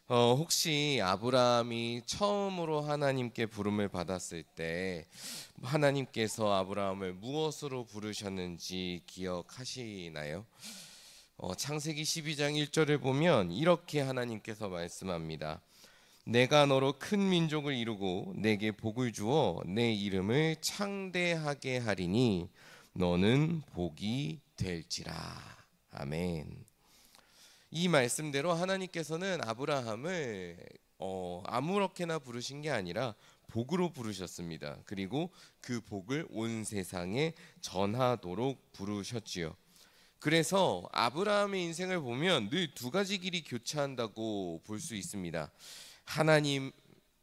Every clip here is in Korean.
혹시 아브라함이 처음으로 하나님께 부름을 받았을 때 하나님께서 아브라함을 무엇으로 부르셨는지 기억하시나요? 창세기 12장 1절을 보면 이렇게 하나님께서 말씀합니다. 내가 너로 큰 민족을 이루고 내게 복을 주어 내 이름을 창대하게 하리니 너는 복이 될지라. 아멘. 이 말씀대로 하나님께서는 아브라함을 아무렇게나 부르신 게 아니라 복으로 부르셨습니다. 그리고 그 복을 온 세상에 전하도록 부르셨지요. 그래서 아브라함의 인생을 보면 늘 두 가지 길이 교차한다고 볼 수 있습니다.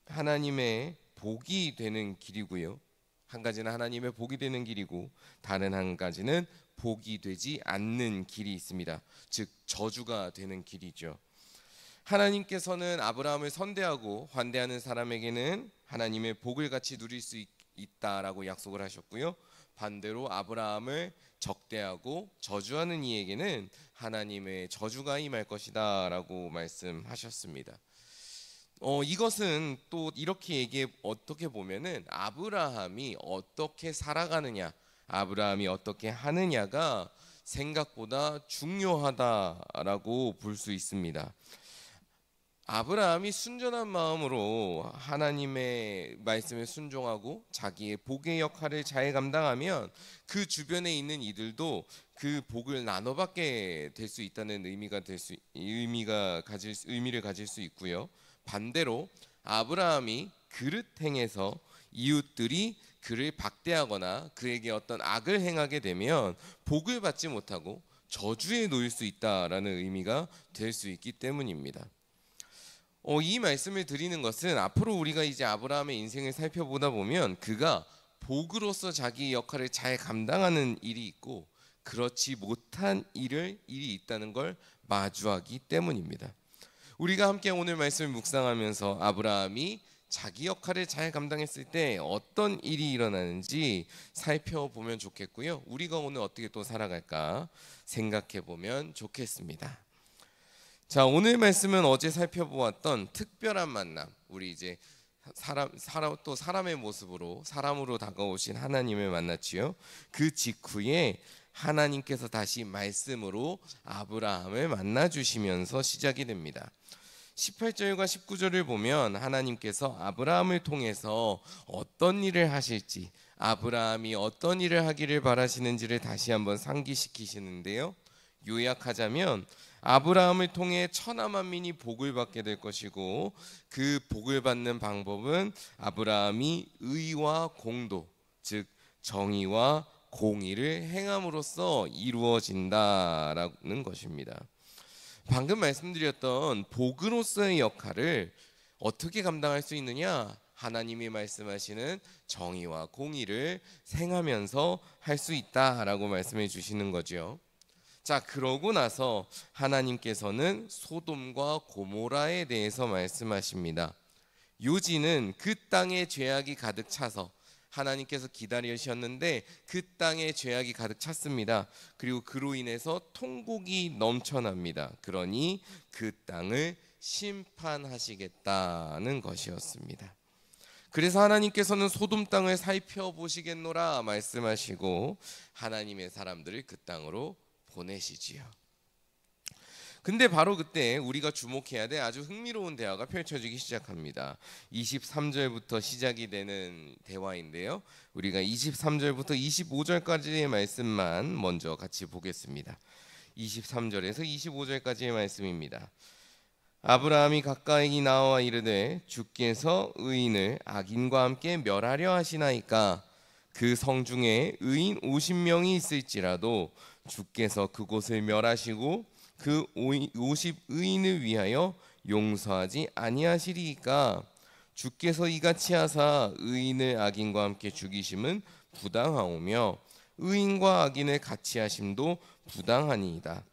하나님의 복이 되는 길이고요. 한 가지는 하나님의 복이 되는 길이고 다른 한 가지는 복이 되지 않는 길이 있습니다. 즉 저주가 되는 길이죠. 하나님께서는 아브라함을 선대하고 환대하는 사람에게는 하나님의 복을 같이 누릴 수 있다라고 약속을 하셨고요. 반대로 아브라함을 적대하고 저주하는 이에게는 하나님의 저주가 임할 것이다 라고 말씀하셨습니다. 이것은 또 이렇게 어떻게 보면은 아브라함이 어떻게 살아가느냐, 아브라함이 어떻게 하느냐가 생각보다 중요하다라고 볼 수 있습니다. 아브라함이 순전한 마음으로 하나님의 말씀에 순종하고 자기의 복의 역할을 잘 감당하면 그 주변에 있는 이들도 그 복을 나눠받게 될 수 있다는 의미를 가질 수 있고요. 반대로 아브라함이 그릇 행해서 이웃들이 그를 박대하거나 그에게 어떤 악을 행하게 되면 복을 받지 못하고 저주에 놓일 수 있다라는 의미가 될 수 있기 때문입니다. 이 말씀을 드리는 것은 앞으로 우리가 이제 아브라함의 인생을 살펴보다 보면 그가 복으로서 자기 역할을 잘 감당하는 일이 있고 그렇지 못한 일이 있다는 걸 마주하기 때문입니다. 우리가 함께 오늘 말씀을 묵상하면서 아브라함이 자기 역할을 잘 감당했을 때 어떤 일이 일어나는지 살펴보면 좋겠고요. 우리가 오늘 어떻게 또 살아갈까 생각해 보면 좋겠습니다. 자, 오늘 말씀은 어제 살펴보았던 특별한 만남, 우리 이제 사람의 모습으로 사람으로 다가오신 하나님을 만났지요. 그 직후에 하나님께서 다시 말씀으로 아브라함을 만나 주시면서 시작이 됩니다. 18절과 19절을 보면 하나님께서 아브라함을 통해서 어떤 일을 하실지, 아브라함이 어떤 일을 하기를 바라시는지를 다시 한번 상기시키시는데요. 요약하자면 아브라함을 통해 천하 만민이 복을 받게 될 것이고 그 복을 받는 방법은 아브라함이 의와 공도, 즉 정의와 공의를 행함으로써 이루어진다라는 것입니다. 방금 말씀드렸던 복으로서의 역할을 어떻게 감당할 수 있느냐? 하나님이 말씀하시는 정의와 공의를 행하면서 할 수 있다라고 말씀해 주시는 거죠. 자, 그러고 나서 하나님께서는 소돔과 고모라에 대해서 말씀하십니다. 요지는 그 땅에 죄악이 가득 차서 하나님께서 기다리셨는데 그 땅에 죄악이 가득 찼습니다. 그리고 그로 인해서 통곡이 넘쳐납니다. 그러니 그 땅을 심판하시겠다는 것이었습니다. 그래서 하나님께서는 소돔 땅을 살펴보시겠노라 말씀하시고 하나님의 사람들을 그 땅으로 보내시지요. 근데 바로 그때 우리가 주목해야 될 아주 흥미로운 대화가 펼쳐지기 시작합니다. 23절부터 시작이 되는 대화인데요. 우리가 23절부터 25절까지의 말씀만 먼저 같이 보겠습니다. 23절에서 25절까지의 말씀입니다. 아브라함이 가까이 나와 이르되 주께서 의인을 악인과 함께 멸하려 하시나이까 그 성 중에 의인 50명이 있을지라도 주께서 그곳을 멸하시고 그 50 의인을 위하여 용서하지 아니하시리이까 주께서 이같이 하사 의인을 악인과 함께 죽이심은 부당하오며 의인과 악인을 같이 하심도 부당하니이다.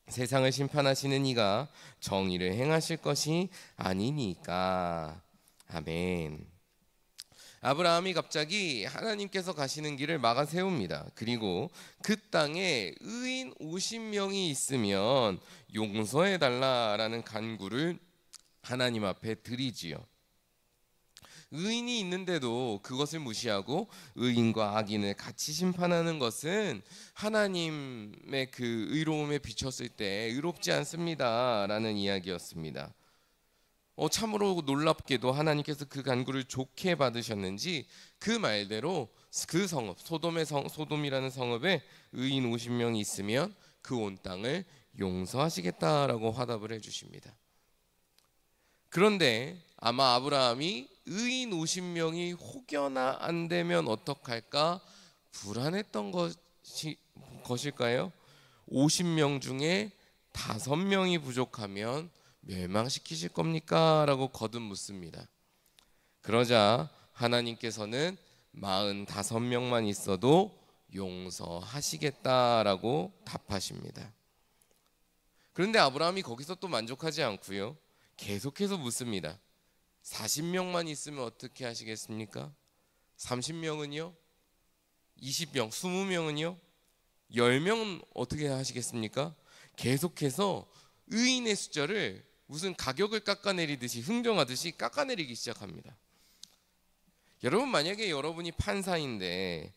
세상을 심판하시는 이가 정의를 행하실 것이 아니니까. 아멘. 아브라함이 갑자기 하나님께서 가시는 길을 막아 세웁니다. 그리고 그 땅에 의인 50명이 있으면 용서해 달라라는 간구를 하나님 앞에 드리지요. 의인이 있는데도 그것을 무시하고 의인과 악인을 같이 심판하는 것은 하나님의 그 의로움에 비쳤을 때 의롭지 않습니다라는 이야기였습니다. 참으로 놀랍게도 하나님께서 그 간구를 좋게 받으셨는지 그 말대로 그 성읍 소돔이라는 성읍에 의인 50명이 있으면 그 온 땅을 용서하시겠다라고 화답을 해주십니다. 그런데 아마 아브라함이 의인 50명이 혹여나 안 되면 어떡할까 불안했던 것일까요? 50명 중에 5명이 부족하면 멸망시키실 겁니까? 라고 거듭 묻습니다. 그러자 하나님께서는 45명만 있어도 용서하시겠다라고 답하십니다. 그런데 아브라함이 거기서 또 만족하지 않고요, 계속해서 묻습니다. 40명만 있으면 어떻게 하시겠습니까? 30명은요? 20명, 20명은요? 10명 어떻게 하시겠습니까? 계속해서 의인의 숫자를 무슨 가격을 깎아내리듯이 흥정하듯이 깎아내리기 시작합니다. 여러분, 만약에 여러분이 판사인데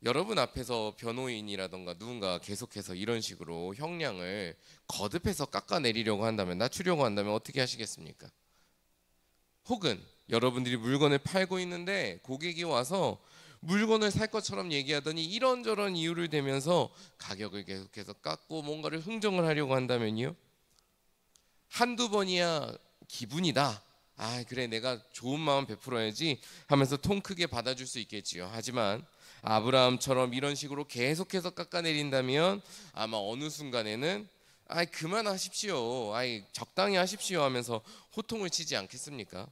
여러분 앞에서 변호인이라던가 누군가 계속해서 이런 식으로 형량을 거듭해서 깎아내리려고 한다면, 낮추려고 한다면 어떻게 하시겠습니까? 혹은 여러분들이 물건을 팔고 있는데 고객이 와서 물건을 살 것처럼 얘기하더니 이런저런 이유를 대면서 가격을 계속해서 깎고 뭔가를 흥정을 하려고 한다면요, 한두 번이야 기분이다, 그래 내가 좋은 마음 베풀어야지 하면서 통 크게 받아줄 수 있겠지요. 하지만 아브라함처럼 이런 식으로 계속해서 깎아내린다면 아마 어느 순간에는 그만하십시오, 적당히 하십시오 하면서 호통을 치지 않겠습니까?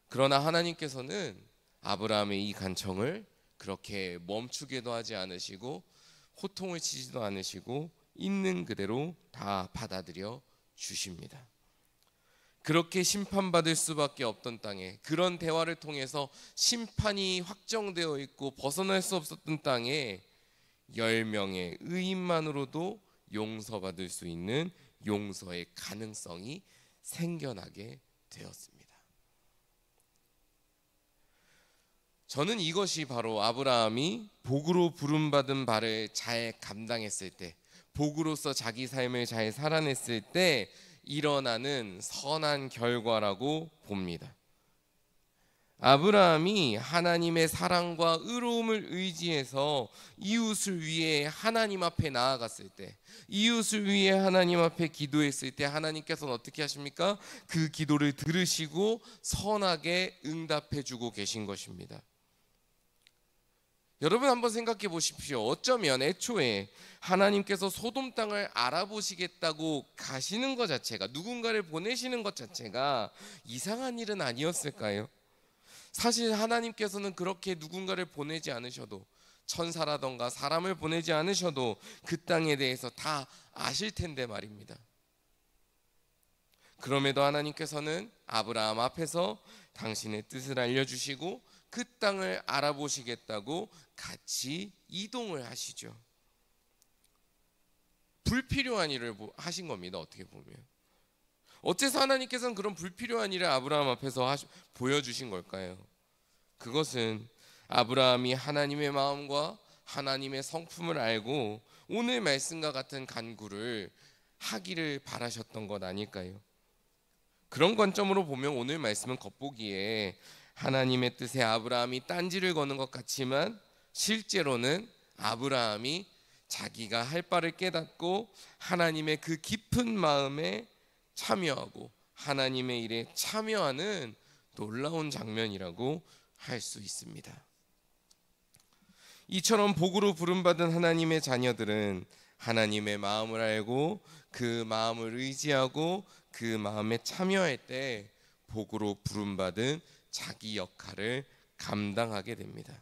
그러나 하나님께서는 아브라함의 이 간청을 그렇게 멈추게도 하지 않으시고 호통을 치지도 않으시고 있는 그대로 다 받아들여 주십니다. 그렇게 심판받을 수밖에 없던 땅에, 그런 대화를 통해서 심판이 확정되어 있고 벗어날 수 없었던 땅에 10명의 의인만으로도 용서받을 수 있는 용서의 가능성이 생겨나게 되었습니다. 저는 이것이 바로 아브라함이 복으로 부름받은 바를 잘 감당했을 때, 복으로서 자기 삶을 잘 살아냈을 때 일어나는 선한 결과라고 봅니다. 아브라함이 하나님의 사랑과 의로움을 의지해서 이웃을 위해 하나님 앞에 나아갔을 때, 이웃을 위해 하나님 앞에 기도했을 때 하나님께서는 어떻게 하십니까? 그 기도를 들으시고 선하게 응답해 주고 계신 것입니다. 여러분 한번 생각해 보십시오. 어쩌면 애초에 하나님께서 소돔 땅을 알아보시겠다고 가시는 것 자체가, 누군가를 보내시는 것 자체가 이상한 일은 아니었을까요? 사실 하나님께서는 그렇게 누군가를 보내지 않으셔도, 천사라던가 사람을 보내지 않으셔도 그 땅에 대해서 다 아실 텐데 말입니다. 그럼에도 하나님께서는 아브라함 앞에서 당신의 뜻을 알려주시고 그 땅을 알아보시겠다고 같이 이동을 하시죠. 불필요한 일을 하신 겁니다. 어떻게 보면 어째서 하나님께서는 그런 불필요한 일을 아브라함 앞에서 보여주신 걸까요? 그것은 아브라함이 하나님의 마음과 하나님의 성품을 알고 오늘 말씀과 같은 간구를 하기를 바라셨던 것 아닐까요? 그런 관점으로 보면 오늘 말씀은 겉보기에 하나님의 뜻에 아브라함이 딴지를 거는 것 같지만 실제로는 아브라함이 자기가 할 바를 깨닫고 하나님의 그 깊은 마음에 참여하고 하나님의 일에 참여하는 놀라운 장면이라고 할 수 있습니다. 이처럼 복으로 부름받은 하나님의 자녀들은 하나님의 마음을 알고 그 마음을 의지하고 그 마음에 참여할 때 복으로 부름받은 자기 역할을 감당하게 됩니다.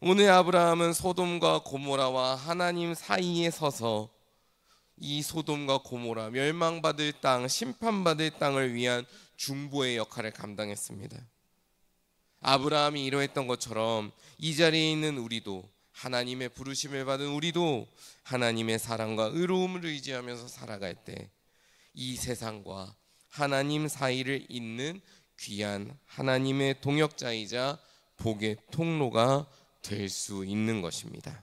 오늘 아브라함은 소돔과 고모라와 하나님 사이에 서서 이 소돔과 고모라, 멸망받을 땅, 심판받을 땅을 위한 중보의 역할을 감당했습니다. 아브라함이 이러했던 것처럼 이 자리에 있는 우리도, 하나님의 부르심을 받은 우리도 하나님의 사랑과 의로움을 의지하면서 살아갈 때 이 세상과 하나님 사이를 잇는 귀한 하나님의 동역자이자 복의 통로가 될 수 있는 것입니다.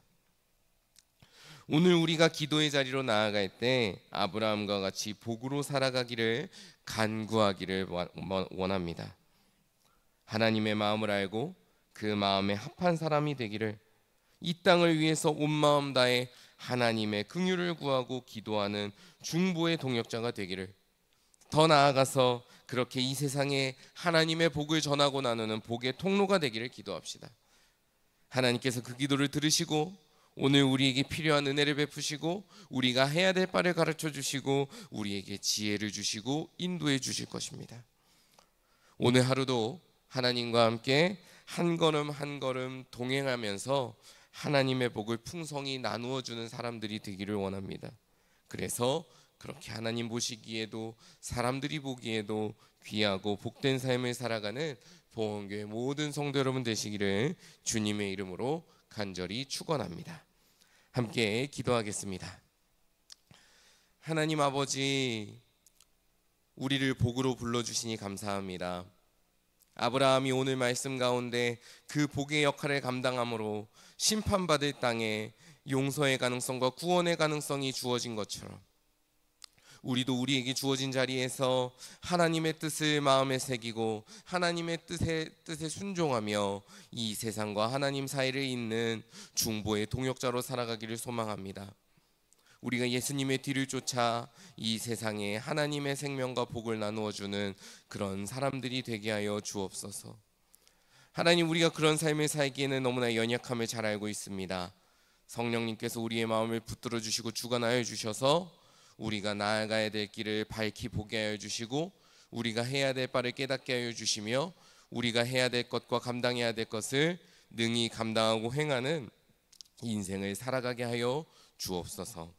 오늘 우리가 기도의 자리로 나아갈 때 아브라함과 같이 복으로 살아가기를 간구하기를 원합니다. 하나님의 마음을 알고 그 마음에 합한 사람이 되기를, 이 땅을 위해서 온 마음 다해 하나님의 긍휼을 구하고 기도하는 중보의 동역자가 되기를, 더 나아가서 그렇게 이 세상에 하나님의 복을 전하고 나누는 복의 통로가 되기를 기도합시다. 하나님께서 그 기도를 들으시고 오늘 우리에게 필요한 은혜를 베푸시고 우리가 해야 될 바를 가르쳐 주시고 우리에게 지혜를 주시고 인도해 주실 것입니다. 오늘 하루도 하나님과 함께 한 걸음 한 걸음 동행하면서 하나님의 복을 풍성히 나누어 주는 사람들이 되기를 원합니다. 그래서 그렇게 하나님 보시기에도 사람들이 보기에도 귀하고 복된 삶을 살아가는 보험교회 모든 성도 여러분 되시기를 주님의 이름으로 간절히 축원합니다. 함께 기도하겠습니다. 하나님 아버지, 우리를 복으로 불러주시니 감사합니다. 아브라함이 오늘 말씀 가운데 그 복의 역할을 감당함으로 심판받을 땅에 용서의 가능성과 구원의 가능성이 주어진 것처럼 우리도 우리에게 주어진 자리에서 하나님의 뜻을 마음에 새기고 하나님의 뜻에 순종하며 이 세상과 하나님 사이를 잇는 중보의 동역자로 살아가기를 소망합니다. 우리가 예수님의 뒤를 쫓아 이 세상에 하나님의 생명과 복을 나누어주는 그런 사람들이 되게 하여 주옵소서. 하나님, 우리가 그런 삶을 살기에는 너무나 연약함을 잘 알고 있습니다. 성령님께서 우리의 마음을 붙들어 주시고 주관하여 주셔서 우리가 나아가야 될 길을 밝히 보게 하여 주시고 우리가 해야 될 바를 깨닫게 하여 주시며 우리가 해야 될 것과 감당해야 될 것을 능히 감당하고 행하는 인생을 살아가게 하여 주옵소서.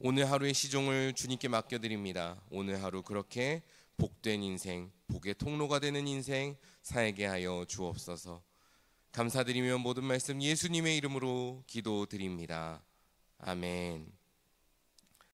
오늘 하루의 시종을 주님께 맡겨드립니다. 오늘 하루 그렇게 복된 인생, 복의 통로가 되는 인생 살게 하여 주옵소서. 감사드리며 모든 말씀 예수님의 이름으로 기도드립니다. 아멘.